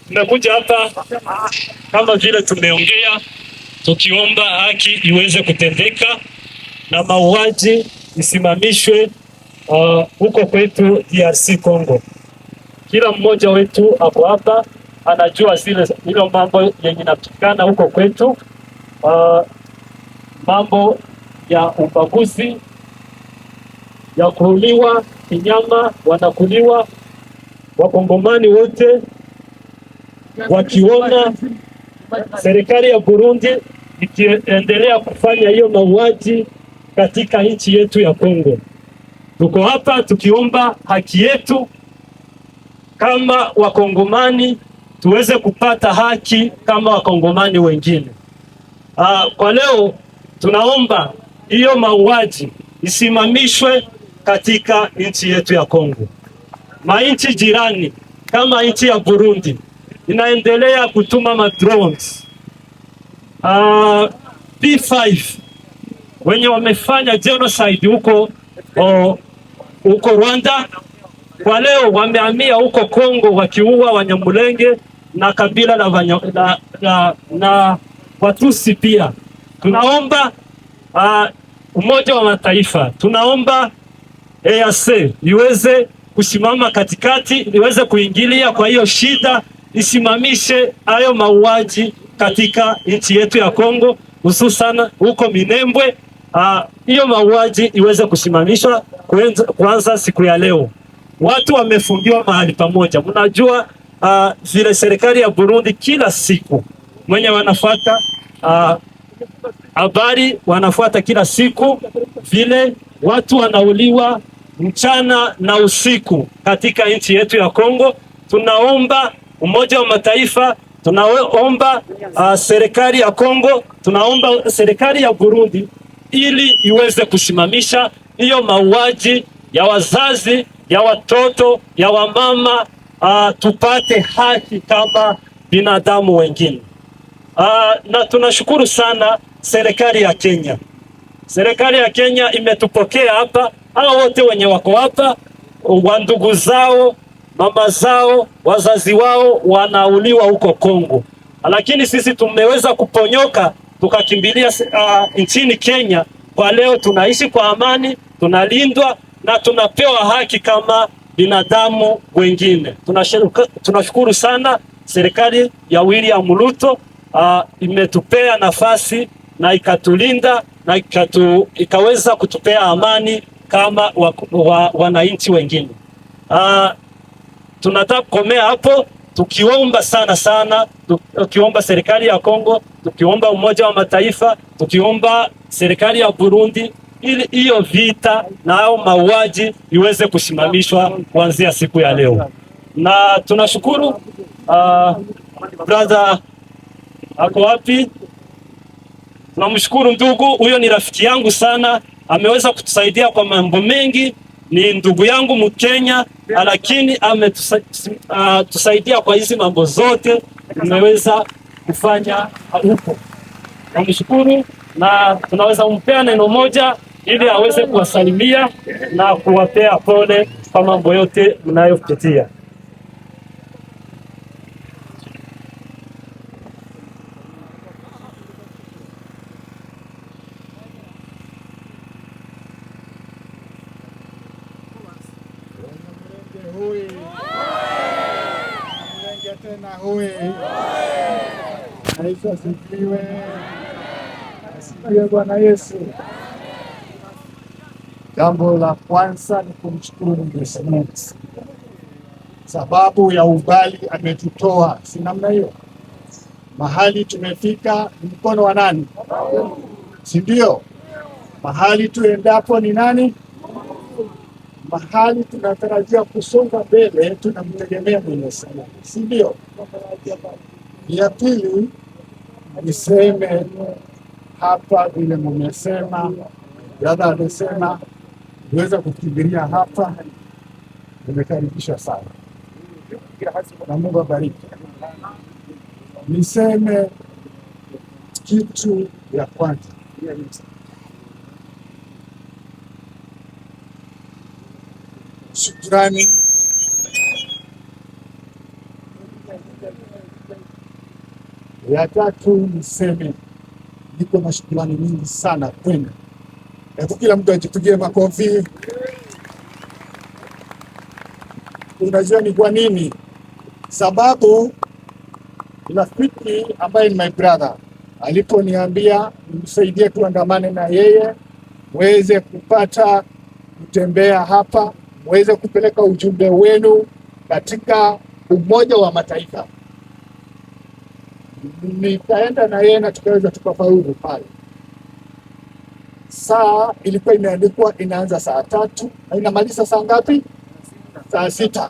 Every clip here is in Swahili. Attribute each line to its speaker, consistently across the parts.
Speaker 1: Tumekuja hapa kama vile tumeongea, tukiomba haki iweze kutendeka na mauaji isimamishwe huko kwetu DRC Congo. Kila mmoja wetu hapo hapa anajua ile mambo yenye inapatikana huko kwetu, mambo ya ubaguzi, ya kuuliwa kinyama, wanakuliwa Wakongomani wote. Wakiona serikali ya Burundi ikiendelea kufanya hiyo mauaji katika nchi yetu ya Kongo, tuko hapa tukiomba haki yetu kama Wakongomani, tuweze kupata haki kama Wakongomani wengine. Kwa leo tunaomba hiyo mauaji isimamishwe katika nchi yetu ya Kongo. Mainchi jirani kama nchi ya Burundi inaendelea kutuma madrones P5 wenye wamefanya genocide huko Rwanda. Kwa leo wamehamia huko Kongo wakiua Wanyamulenge na kabila na Watusi pia. Tunaomba Umoja wa Mataifa, tunaomba EAC iweze kusimama katikati, iweze kuingilia kwa hiyo shida, isimamishe hayo mauaji katika nchi yetu ya Kongo, hususan huko Minembwe. Hiyo mauaji iweze kusimamishwa kwanza siku ya leo. Watu wamefungiwa mahali pamoja. Mnajua vile serikali ya Burundi kila siku mwenye wanafuata habari wanafuata kila siku vile watu wanauliwa mchana na usiku katika nchi yetu ya Kongo. Tunaomba Umoja wa Mataifa, tunaomba serikali ya Kongo, tunaomba serikali ya Burundi ili iweze kusimamisha hiyo mauaji ya wazazi, ya watoto, ya wamama, tupate haki kama binadamu wengine. Na tunashukuru sana serikali ya Kenya. Serikali ya Kenya imetupokea hapa. Hao wote wenye wako hapa, wandugu zao, mama zao, wazazi wao wanauliwa huko Kongo, lakini sisi tumeweza kuponyoka tukakimbilia nchini Kenya. Kwa leo tunaishi kwa amani, tunalindwa na tunapewa haki kama binadamu wengine. Tunashukuru sana serikali ya William Ruto, imetupea nafasi na ikatulinda na ikaweza kutupea amani kama wananchi wengine. Tunataka kukomea hapo, tukiomba sana, tukiomba serikali ya Kongo, tukiomba Umoja wa Mataifa, tukiomba serikali ya Burundi ili hiyo vita na hao mauaji iweze kusimamishwa kuanzia siku ya leo. Na tunashukuru brother ako wapi? Tunamshukuru ndugu, huyo ni rafiki yangu sana, ameweza kutusaidia kwa mambo mengi. Ni ndugu yangu Mkenya, lakini ametusaidia kwa hizi mambo zote tumeweza kufanya huko. Namshukuru na tunaweza kumpea neno moja ili aweze kuwasalimia na kuwapea pole kwa mambo yote mnayopitia.
Speaker 2: Asifiwe Bwana Yesu. Jambo la kwanza ni kumshukuru Mwenyezi Mungu sababu ya umbali ametutoa, si namna hiyo? Mahali tumefika ni mkono wa nani? Si ndio? Mahali tuendapo ni nani? Mahali tunatarajia kusonga mbele tunamtegemea Mwenyezi Mungu, si ndio? Ya pili niseme hapa vile mmesema, brother amesema niweza kukimbilia hapa, nimekaribisha sana na Mungu abariki. Niseme kitu ya kwanza, shukrani Ya tatu niseme niko na shukrani nyingi sana kwenu. Hebu kila mtu ajipigie makofi. Unajua ni kwa nini? Sababu rafiki ambaye ni my brother aliponiambia nimsaidie tuandamane na yeye, muweze kupata kutembea hapa, muweze kupeleka ujumbe wenu katika Umoja wa Mataifa. Nikaenda na yeye na tukaweza tukafaulu pale. Saa ilikuwa imeandikwa inaanza saa 3 na inamaliza saa ngapi? Saa 6.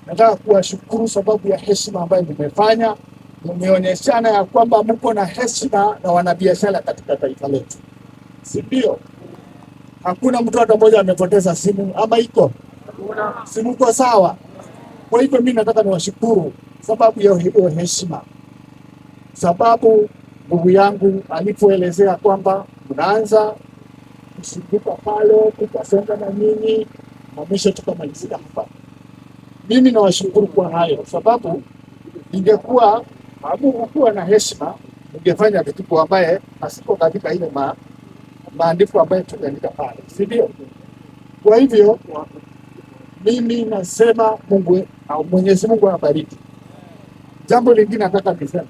Speaker 2: Nataka kuwashukuru sababu ya heshima ambayo nimefanya. Mmeonyeshana ya kwamba mko na heshima na wanabiashara katika taifa letu, si ndio? Hakuna mtu hata mmoja amepoteza simu ama iko simu kwa sawa. Kwa hivyo mimi nataka niwashukuru sababu ya hiyo heshima, sababu ndugu yangu alipoelezea kwamba mnaanza kushirika pale, tukasonga na nyinyi na mwisho tukamalizika hapa. Mimi nawashukuru kwa hayo, sababu ingekuwa hakukuwa na heshima, ungefanya vitu ambaye asipo katika ile maandiko ambayo tumeandika pale, si ndio? Kwa hivyo mimi nasema Mungu au Mwenyezi Mungu awabariki. Jambo lingine nataka niseme,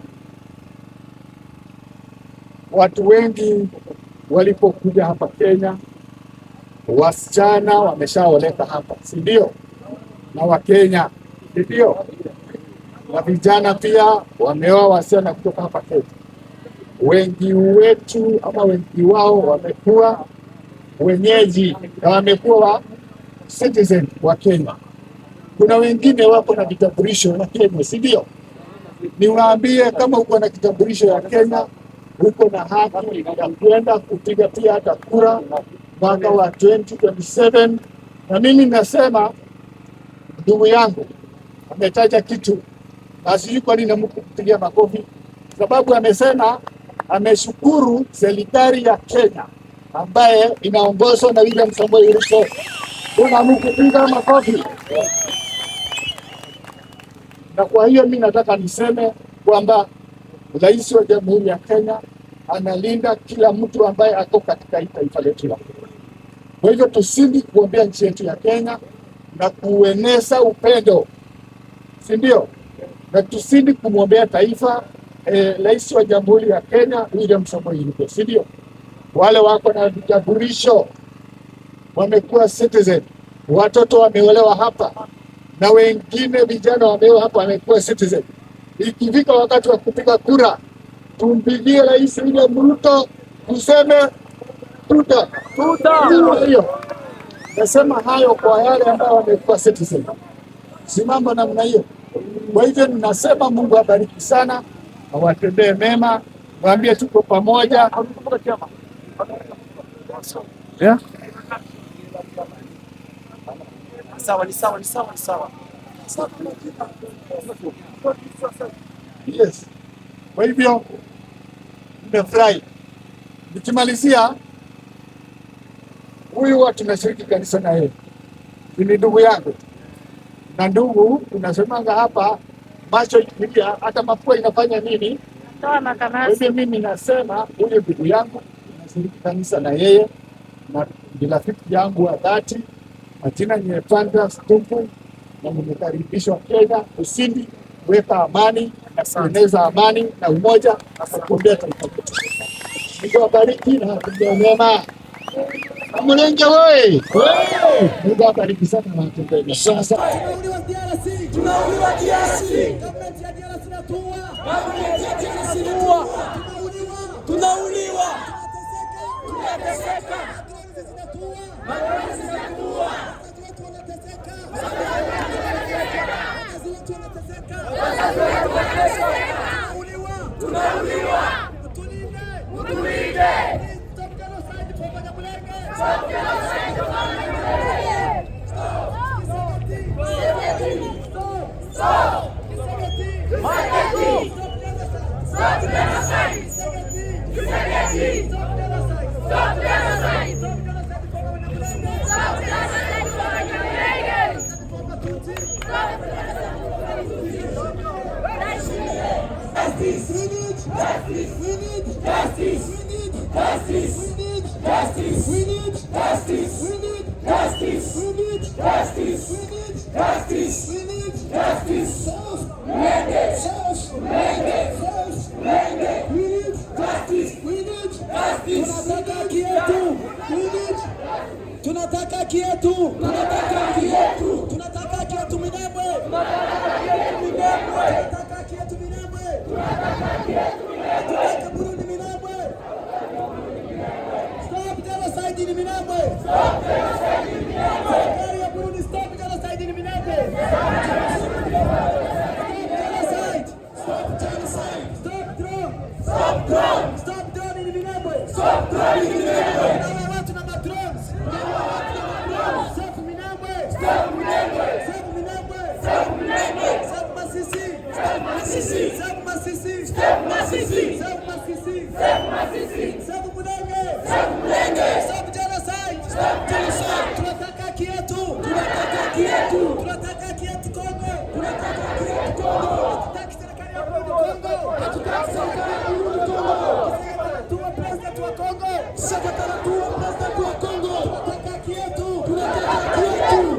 Speaker 2: watu wengi walipokuja hapa Kenya, wasichana wameshaoleka hapa, si ndio? Na Wakenya, si ndio? Na vijana pia wameoa wasichana kutoka hapa Kenya. Wengi wetu ama wengi wao wamekuwa wenyeji na wamekuwa wa citizen wa Kenya. Kuna wengine wako na vitambulisho vya Kenya, si ndio? Niwaambie, kama uko na kitambulisho ya Kenya, uko na haki ya kwenda kupiga pia hata kura mwaka wa 2027. Na mimi nasema, ndugu yangu ametaja kitu na sijui kwa nini namkupigia makofi, sababu amesema ameshukuru serikali ya Kenya ambaye inaongozwa na William Samoei Ruto. Tunamkupigia makofi. Na kwa hiyo mimi nataka niseme kwamba Rais wa Jamhuri ya Kenya analinda kila mtu ambaye ako katika taifa letu la Kenya. Kwa hivyo tusindi kuombea nchi yetu ya Kenya na kueneza upendo, si ndio? Na tusindi kumwombea taifa Rais wa Jamhuri ya Kenya William Samoei Ruto, si ndio? Wale wako na vitambulisho wamekuwa citizen, watoto wameolewa hapa na wengine vijana wameolewa hapa wamekuwa citizen. Ikifika wakati wa kupiga kura, tumpigie Rais William Ruto, tuseme tuta. Hiyo nasema hayo kwa yale ambao wamekuwa citizen, si mambo namna hiyo. Kwa hivyo ninasema Mungu abariki sana, awatendee mema, waambie tuko pamoja. Yeah? Sawa. Yes. Kwa hivyo nimefurahi. Nikimalizia, huyu watu tunashiriki kanisa na yeye ni ndugu yangu, na ndugu tunasemanga hapa macho ikilia hata mapua inafanya nini? Kwa hivyo mimi nasema huyu ndugu yangu tunashiriki kanisa na yeye na ni rafiki yangu wa dhati. Majina ni Epanda Stumpu na nimekaribishwa Kenya kusindi kuweka amani na kueneza amani na umoja na kuombea taifa letu. Mungu awabariki na kuombea mema. Mlenge wewe. Mungu awabariki sana na kuombea mema. Sasa tunauliwa DRC. Government ya DRC inatua. Government ya DRC inatua. Tunauliwa. Tunateseka. Stop
Speaker 3: Tunataka kietu Minembwe. Tunataka Burundi Minembwe. Stop genocide in Minembwe. Serikali ya Burundi, stop genocide in Minembwe. Stop genocide. Stop drone. Stop drone in Minembwe. Watu na madrones. Stop Minembwe. Stop Masisi. Stop Mulenge. Stop genocide. Tunataka kietu Kongo. Hatutaki serikali ya Kongo. Tuwa president wa Kongo.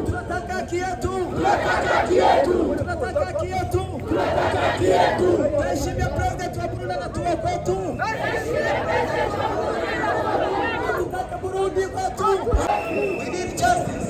Speaker 3: Tunataka kietu. Tuheshimia president wa Burundi na tuwa kwetu. Tunataka Burundi kwetu. We need justice.